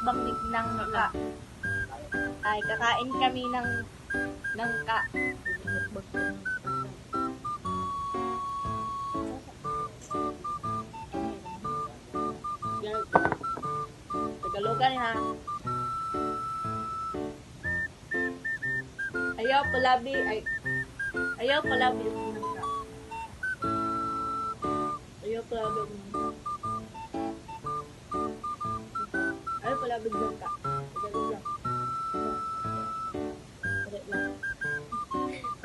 mukbang ng ka. Ay, kakain kami ng ka. Tagalogan ha. Ayaw palabi ng ka. Ayaw palabi ng ka. Ayaw palabi ng ka. Tagalog lang. Tagalog lang.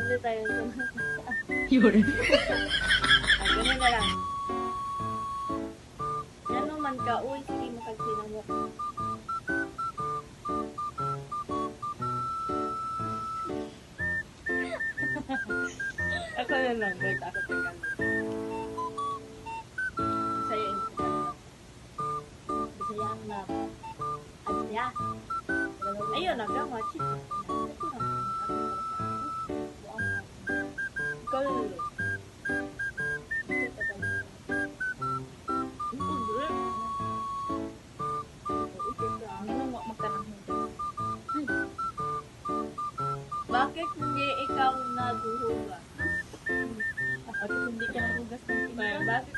Kasi tayo yun. Ganun na lang. Yan naman ka. Uy, sige makagsinamok. Ako na lang. Wait, ako tagal. Sa'yo yung tagal. Bisaya ang lab. Adya. Ayun, nagkamachit. Ito na. Ikaw na lang. Bakit hindi ikaw naguhugas? Bakit hindi ka naguhugas ng pinggan? Bakit?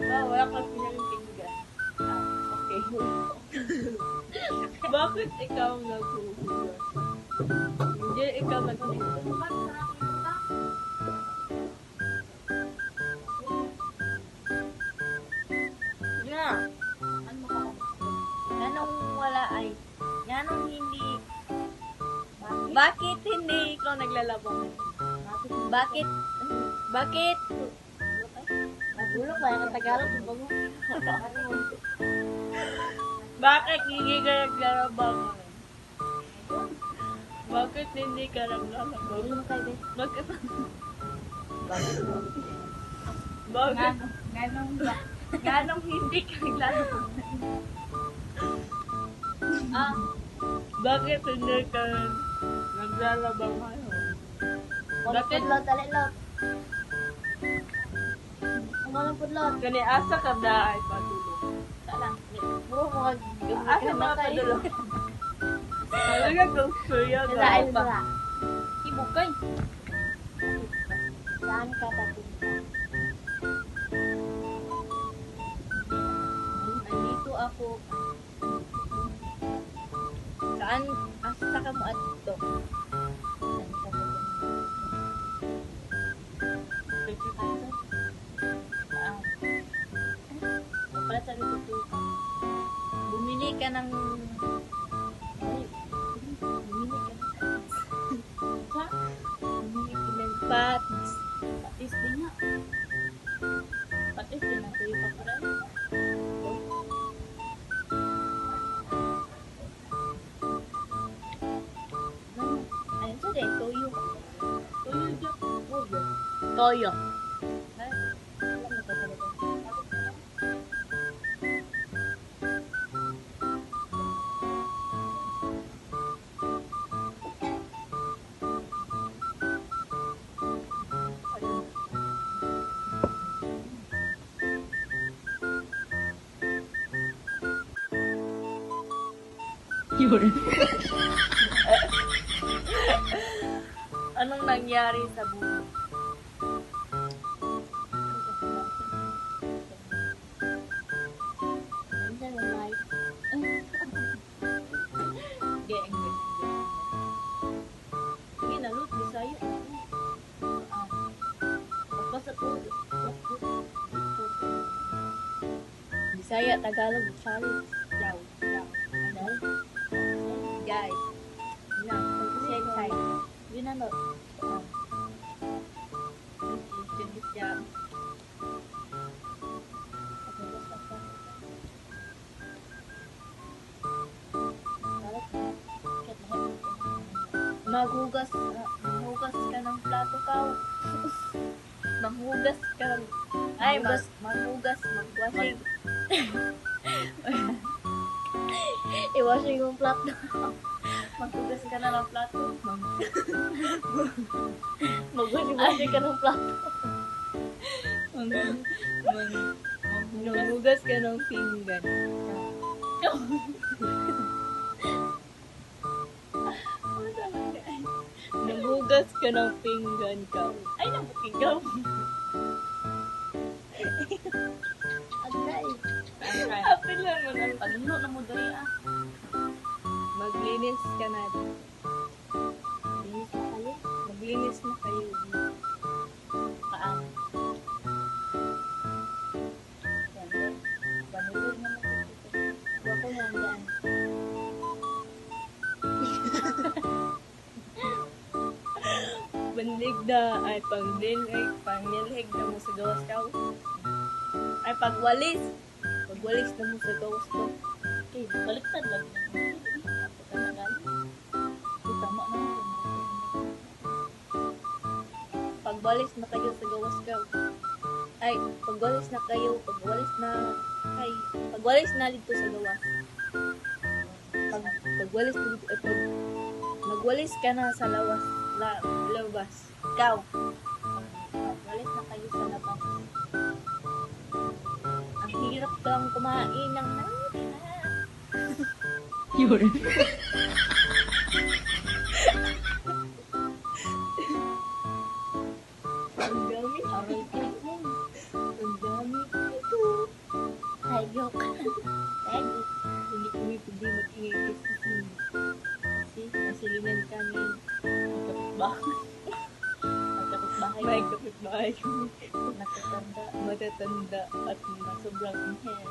Wala ka pinag-pinggan. Okay. Bakit ikaw naguhugas? Hindi ikaw naguhugas. Nga. Ganong wala ay. Ganong hindi. Bakit hindi ikaw naglalabang? Bakit? Bakit? Nagulok ba yung Tagalog? Bakit hindi ka naglalabang? Bakit hindi ka naglalabang? Bakit? Bakit? Ganong hindi ka naglalabang? Bakit hindi ka naglalabang ngayon? Bakit? Pudlot, talilot. Ang walang pudlot. Kani asa ka na ay patulog. Talang. Puro mga Asa mga patulog. Talaga kung kuya ka. Nalain mo na. Ibukay. Saan ka papunta? Andito ako. Saan? Asa ka mo ato? Bumili ka ng patis. Patis din nga. Patis din ang tuyo pa pala. Ayun siya din, toyo. Toyo dyan. Toyo. Yun. Anong nangyari sa buhay? Bisaya, Tagalog, Bisaya. Yaw. Guys. Same side. Yun ano. Maghugas ka ng plato ka. Maghugas ka ng... Ay, magwashing. I-washing yung plato. Maghugas ka na ng plato. Magwashing ka ng plato. Maghugas ka ng pinggan. Maghugas ka ng pinggan ka. Ay, nabukigaw. Agay. Apil lang mo ng panuno na mo dali ah. Maglinis ka na. Linis na kayo. Maglinis na kayo. Paano? Yan. Banulog na mo. Huwag ko na dyan. Banlig na ay pangnilhig na mo sa gawas ka. Ay pagwalis na mo sa gawas ko. Okay, baliktad lang. Ako ka na galing. Ay, tama na. Pagwalis na kayo sa gawas ka. Ay, pagwalis na dito sa gawas. Pagwalis na dito, magwalis ka na sa labas. Ikaw. Magwalis na kayo sa labas. Ang hirap kang kumain ng Yun. Ang dami. Aray ko yun. Ang dami. Ito. Hayok. Hayok. Hindi kami pwede mag-ingay kasi nasilingan kami. May kapitbahay kami. Matatanda at sobrang inhen.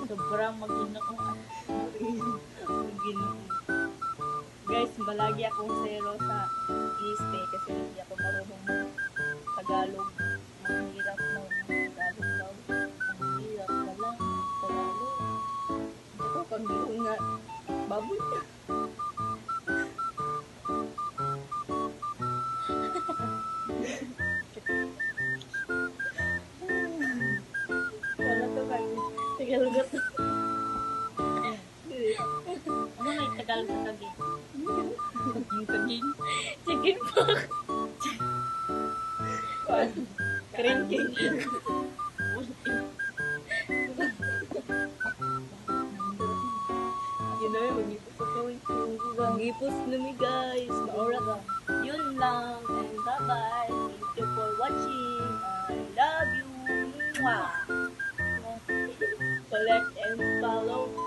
Sobrang mag-ginoo. Guys, malagi akong zero sa ISP kasi hindi ako marunong Tagalog. Ang hirap mo ng Tagalog daw. Ang hirap na lang ng Tagalog. Ako pang nga baboy na. Wala to kami. Tagalog to. Ano may Tagalog sa tagin? Tagin? Chicken pox. Kerinking. You know, magipos ako. Magipos na mi guys. Maura ka. Yun lang. And bye-bye. Thank you for watching. I love you. Mwah. Collect and follow.